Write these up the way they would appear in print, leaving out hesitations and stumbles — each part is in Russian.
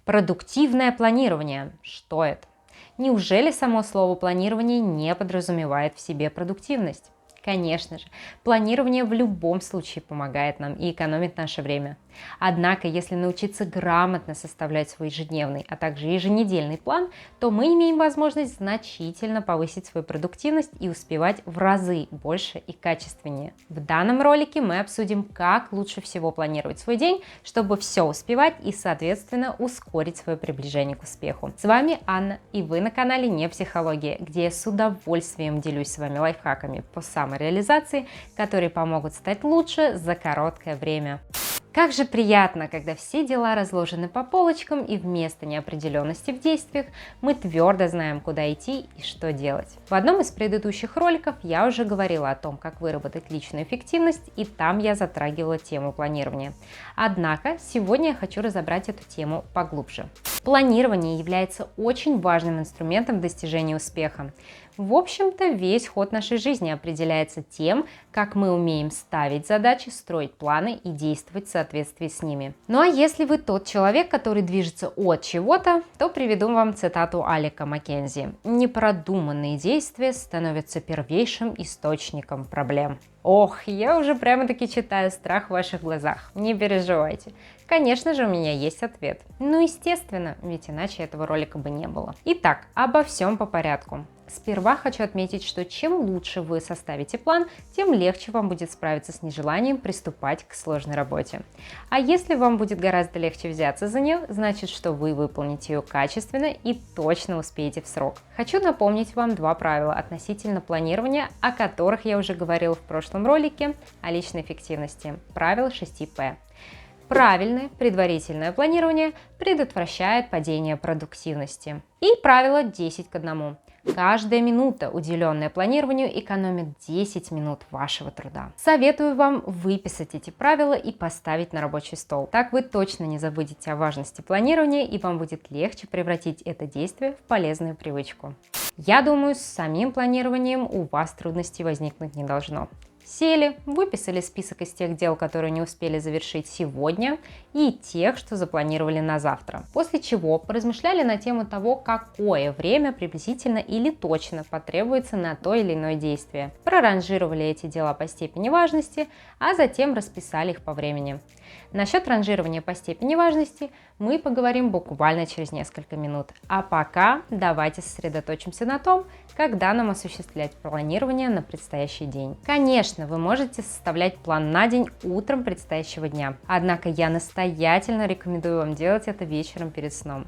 Продуктивное планирование. Что это? Неужели само слово планирование не подразумевает в себе продуктивность? Конечно же, планирование в любом случае помогает нам и экономит наше время. Однако, если научиться грамотно составлять свой ежедневный, а также еженедельный план, то мы имеем возможность значительно повысить свою продуктивность и успевать в разы больше и качественнее. В данном ролике мы обсудим, как лучше всего планировать свой день, чтобы все успевать и, соответственно, ускорить свое приближение к успеху. С вами Анна, и вы на канале Не Психология, где я с удовольствием делюсь с вами лайфхаками по самореализации, которые помогут стать лучше за короткое время. Как же приятно, когда все дела разложены по полочкам и вместо неопределенности в действиях мы твердо знаем, куда идти и что делать. В одном из предыдущих роликов я уже говорила о том, как выработать личную эффективность, и там я затрагивала тему планирования. Однако сегодня я хочу разобрать эту тему поглубже. Планирование является очень важным инструментом достижения успеха. В общем-то, весь ход нашей жизни определяется тем, как мы умеем ставить задачи, строить планы и действовать в соответствии с ними. Ну а если вы тот человек, который движется от чего-то, то приведу вам цитату Алека Маккензи: «Непродуманные действия становятся первейшим источником проблем». Ох, я уже прямо-таки читаю страх в ваших глазах. Не переживайте. Конечно же, у меня есть ответ. Ну, естественно, ведь иначе этого ролика бы не было. Итак, обо всем по порядку. Сперва хочу отметить, что чем лучше вы составите план, тем легче вам будет справиться с нежеланием приступать к сложной работе. А если вам будет гораздо легче взяться за нее, значит, что вы выполните ее качественно и точно успеете в срок. Хочу напомнить вам два правила относительно планирования, о которых я уже говорила в прошлом ролике о личной эффективности. Правило 6П. Правильное предварительное планирование предотвращает падение продуктивности. И правило 10 к 1. Каждая минута, уделенная планированию, экономит 10 минут вашего труда. Советую вам выписать эти правила и поставить на рабочий стол. Так вы точно не забудете о важности планирования, и вам будет легче превратить это действие в полезную привычку. Я думаю, с самим планированием у вас трудностей возникнуть не должно. Сели, выписали список из тех дел, которые не успели завершить сегодня, и тех, что запланировали на завтра. После чего поразмышляли на тему того, какое время приблизительно или точно потребуется на то или иное действие. Проранжировали эти дела по степени важности, а затем расписали их по времени. Насчет ранжирования по степени важности мы поговорим буквально через несколько минут. А пока давайте сосредоточимся на том, когда нам осуществлять планирование на предстоящий день. Конечно, вы можете составлять план на день утром предстоящего дня, однако я настоятельно рекомендую вам делать это вечером перед сном.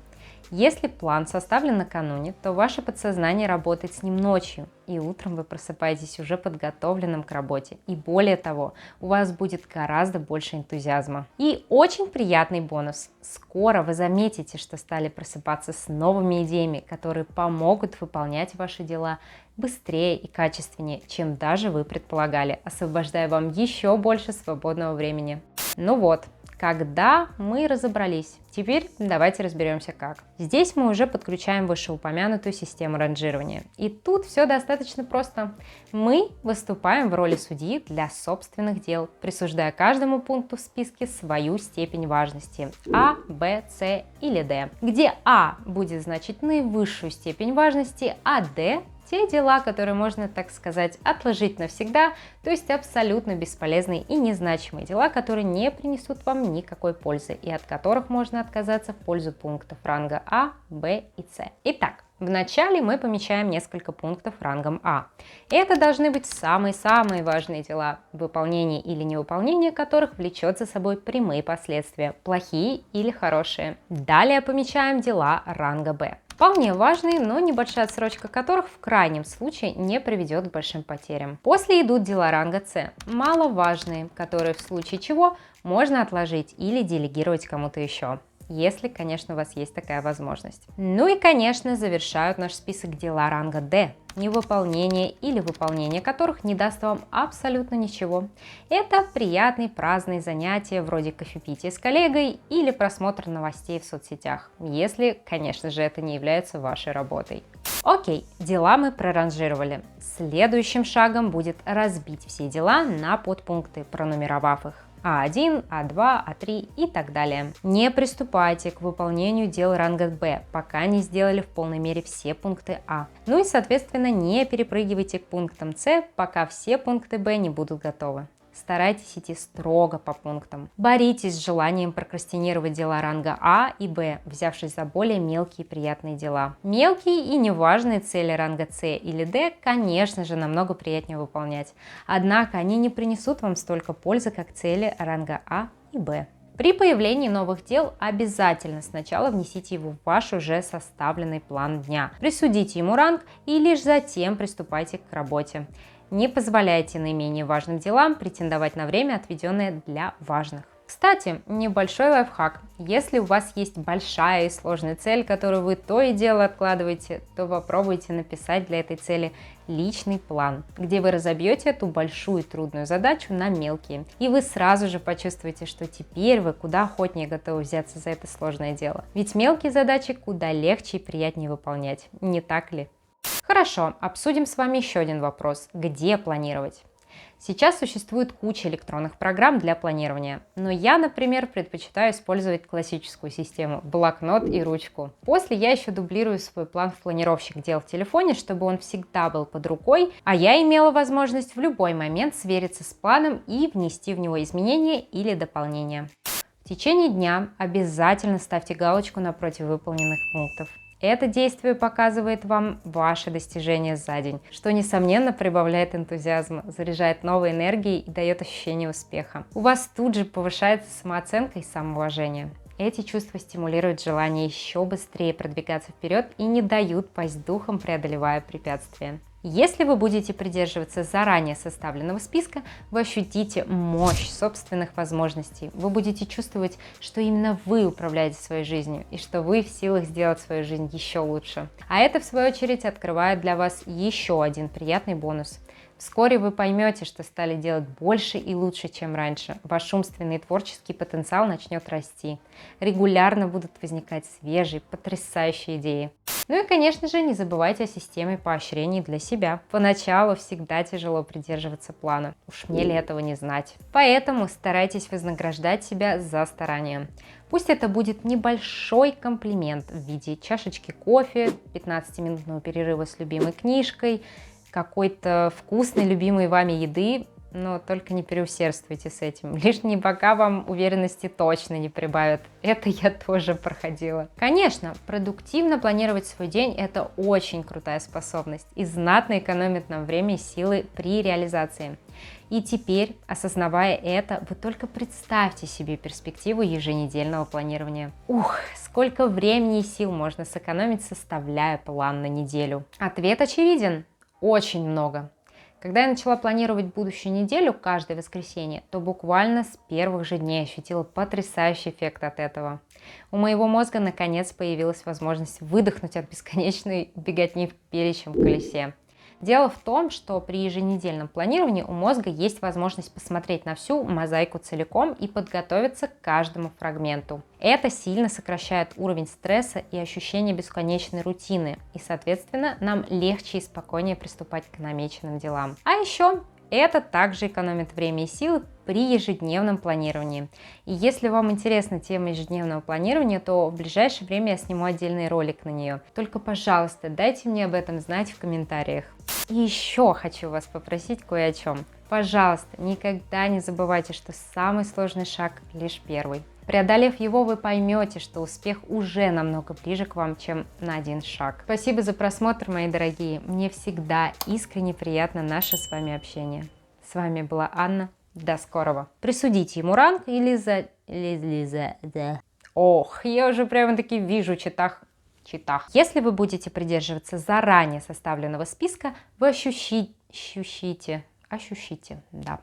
Если план составлен накануне, то ваше подсознание работает с ним ночью, и утром вы просыпаетесь уже подготовленным к работе. И более того, у вас будет гораздо больше энтузиазма. И очень приятный бонус. Скоро вы заметите, что стали просыпаться с новыми идеями, которые помогут выполнять ваши дела быстрее и качественнее, чем даже вы предполагали, освобождая вам еще больше свободного времени. Ну вот. Когда мы разобрались, теперь давайте разберемся как. Здесь мы уже подключаем вышеупомянутую систему ранжирования. И тут все достаточно просто. Мы выступаем в роли судьи для собственных дел, присуждая каждому пункту в списке свою степень важности А, Б, С или Д, где А будет значить наивысшую степень важности, а Д – те дела, которые можно, так сказать, отложить навсегда, то есть абсолютно бесполезные и незначимые дела, которые не принесут вам никакой пользы и от которых можно отказаться в пользу пунктов ранга А, Б и С. Итак, вначале мы помечаем несколько пунктов рангом А. Это должны быть самые-самые важные дела, выполнение или невыполнение которых влечет за собой прямые последствия, плохие или хорошие. Далее помечаем дела ранга Б. Вполне важные, но небольшая отсрочка которых в крайнем случае не приведет к большим потерям. После идут дела ранга С, маловажные, которые в случае чего можно отложить или делегировать кому-то еще. Если, конечно, у вас есть такая возможность. Ну и, конечно, завершают наш список дела ранга D, невыполнение или выполнение которых не даст вам абсолютно ничего. Это приятные праздные занятия вроде кофепития с коллегой или просмотр новостей в соцсетях, если, конечно же, это не является вашей работой. Окей, дела мы проранжировали. Следующим шагом будет разбить все дела на подпункты, пронумеровав их. А1, А2, А3 и так далее. Не приступайте к выполнению дел ранга Б, пока не сделали в полной мере все пункты А. Ну и, соответственно, не перепрыгивайте к пунктам С, пока все пункты Б не будут готовы. Старайтесь идти строго по пунктам. Боритесь с желанием прокрастинировать дела ранга А и Б, взявшись за более мелкие приятные дела. Мелкие и неважные цели ранга С или Д, конечно же, намного приятнее выполнять. Однако они не принесут вам столько пользы, как цели ранга А и Б. При появлении новых дел обязательно сначала внесите его в ваш уже составленный план дня, присудите ему ранг и лишь затем приступайте к работе. Не позволяйте наименее важным делам претендовать на время, отведенное для важных. Кстати, небольшой лайфхак. Если у вас есть большая и сложная цель, которую вы то и дело откладываете, то попробуйте написать для этой цели личный план, где вы разобьете эту большую и трудную задачу на мелкие. И вы сразу же почувствуете, что теперь вы куда охотнее готовы взяться за это сложное дело. Ведь мелкие задачи куда легче и приятнее выполнять, не так ли? Хорошо, обсудим с вами еще один вопрос. Где планировать? Сейчас существует куча электронных программ для планирования, но я, например, предпочитаю использовать классическую систему – блокнот и ручку. После я еще дублирую свой план в планировщик дел в телефоне, чтобы он всегда был под рукой, а я имела возможность в любой момент свериться с планом и внести в него изменения или дополнения. В течение дня обязательно ставьте галочку напротив выполненных пунктов. Это действие показывает вам ваши достижения за день, что, несомненно, прибавляет энтузиазма, заряжает новой энергией и дает ощущение успеха. У вас тут же повышается самооценка и самоуважение. Эти чувства стимулируют желание еще быстрее продвигаться вперед и не дают пасть духом, преодолевая препятствия. Если вы будете придерживаться заранее составленного списка, вы ощутите мощь собственных возможностей. Вы будете чувствовать, что именно вы управляете своей жизнью и что вы в силах сделать свою жизнь еще лучше. А это, в свою очередь, открывает для вас еще один приятный бонус. Вскоре вы поймете, что стали делать больше и лучше, чем раньше. Ваш умственный и творческий потенциал начнет расти. Регулярно будут возникать свежие, потрясающие идеи. Ну и, конечно же, не забывайте о системе поощрений для себя. Поначалу всегда тяжело придерживаться плана. Уж мне ли этого не знать. Поэтому старайтесь вознаграждать себя за старание. Пусть это будет небольшой комплимент в виде чашечки кофе, 15-минутного перерыва с любимой книжкой, какой-то вкусной, любимой вами еды, но только не переусердствуйте с этим. Лишние бока вам уверенности точно не прибавят. Это я тоже проходила. Конечно, продуктивно планировать свой день – это очень крутая способность и знатно экономит нам время и силы при реализации. И теперь, осознавая это, вы только представьте себе перспективу еженедельного планирования. Сколько времени и сил можно сэкономить, составляя план на неделю? Ответ очевиден. Очень много. Когда я начала планировать будущую неделю каждое воскресенье, то буквально с первых же дней ощутила потрясающий эффект от этого. У моего мозга наконец появилась возможность выдохнуть от бесконечной беготни в перечем колесе. Дело в том, что при еженедельном планировании у мозга есть возможность посмотреть на всю мозаику целиком и подготовиться к каждому фрагменту. Это сильно сокращает уровень стресса и ощущение бесконечной рутины, и, соответственно, нам легче и спокойнее приступать к намеченным делам. А еще это также экономит время и силы при ежедневном планировании. И если вам интересна тема ежедневного планирования, то в ближайшее время я сниму отдельный ролик на нее. Только, пожалуйста, дайте мне об этом знать в комментариях. И еще хочу вас попросить кое о чем. Пожалуйста, никогда не забывайте, что самый сложный шаг лишь первый. Преодолев его, вы поймете, что успех уже намного ближе к вам, чем на один шаг. Спасибо за просмотр, мои дорогие. Мне всегда искренне приятно наше с вами общение. С вами была Анна. До скорого. Присудите ему ранг или за... Ох, я уже прямо-таки вижу читах. Если вы будете придерживаться заранее составленного списка, вы ощутите, да.